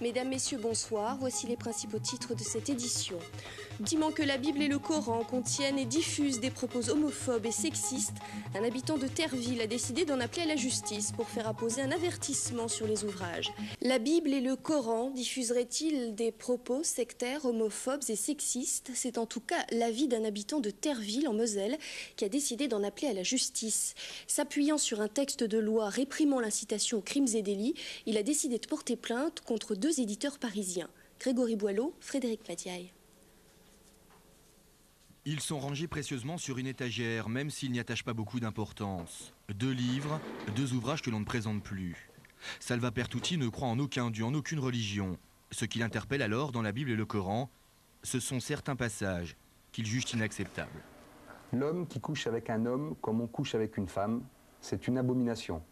Mesdames, Messieurs, bonsoir. Voici les principaux titres de cette édition. Dimant que la Bible et le Coran contiennent et diffusent des propos homophobes et sexistes, un habitant de Terreville a décidé d'en appeler à la justice pour faire apposer un avertissement sur les ouvrages. La Bible et le Coran diffuseraient-ils des propos sectaires, homophobes et sexistes? C'est en tout cas l'avis d'un habitant de Terreville en Moselle qui a décidé d'en appeler à la justice. S'appuyant sur un texte de loi réprimant l'incitation aux crimes et délits, il a décidé de porter plainte contre 2 éditeurs parisiens, Grégory Boileau, Frédéric Madiaye. Ils sont rangés précieusement sur une étagère, même s'ils n'y attachent pas beaucoup d'importance. 2 livres, 2 ouvrages que l'on ne présente plus. Salva Pertutti ne croit en aucun dieu, en aucune religion. Ce qui l'interpelle alors dans la Bible et le Coran, ce sont certains passages qu'il juge inacceptables. L'homme qui couche avec un homme comme on couche avec une femme, c'est une abomination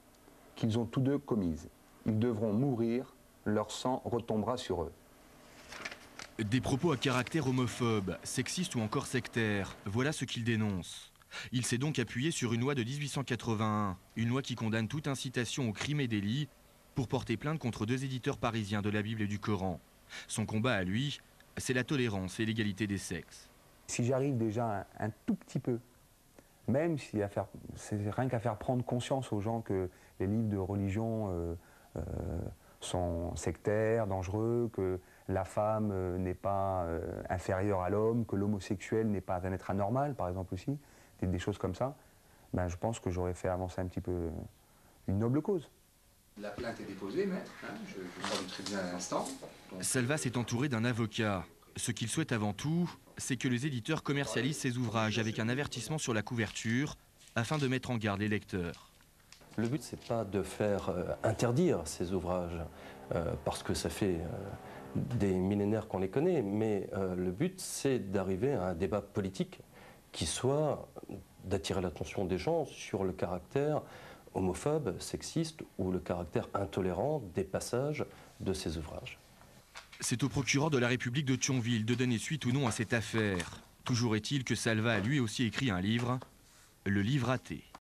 qu'ils ont tous deux commise. Ils devront mourir, leur sang retombera sur eux. Des propos à caractère homophobe, sexiste ou encore sectaire, voilà ce qu'il dénonce. Il s'est donc appuyé sur une loi de 1881, une loi qui condamne toute incitation aux crimes et délits, pour porter plainte contre 2 éditeurs parisiens de la Bible et du Coran. Son combat à lui, c'est la tolérance et l'égalité des sexes. Si j'arrive déjà un tout petit peu, même si c'est rien qu'à faire prendre conscience aux gens que les livres de religion sont sectaires, dangereux, que la femme n'est pas inférieure à l'homme, que l'homosexuel n'est pas un être anormal, par exemple aussi, des choses comme ça, ben, je pense que j'aurais fait avancer un petit peu une noble cause. La plainte est déposée, maître, je sors du tribunal à l'instant. Salva s'est entouré d'un avocat. Ce qu'il souhaite avant tout, c'est que les éditeurs commercialisent ces ouvrages avec un avertissement sur la couverture, afin de mettre en garde les lecteurs. Le but, c'est pas de faire interdire ces ouvrages, parce que ça fait des millénaires qu'on les connaît, mais le but, c'est d'arriver à un débat politique qui soit d'attirer l'attention des gens sur le caractère homophobe, sexiste ou le caractère intolérant des passages de ces ouvrages. C'est au procureur de la République de Thionville de donner suite ou non à cette affaire. Toujours est-il que Salva a lui aussi écrit un livre, Le Livre athée.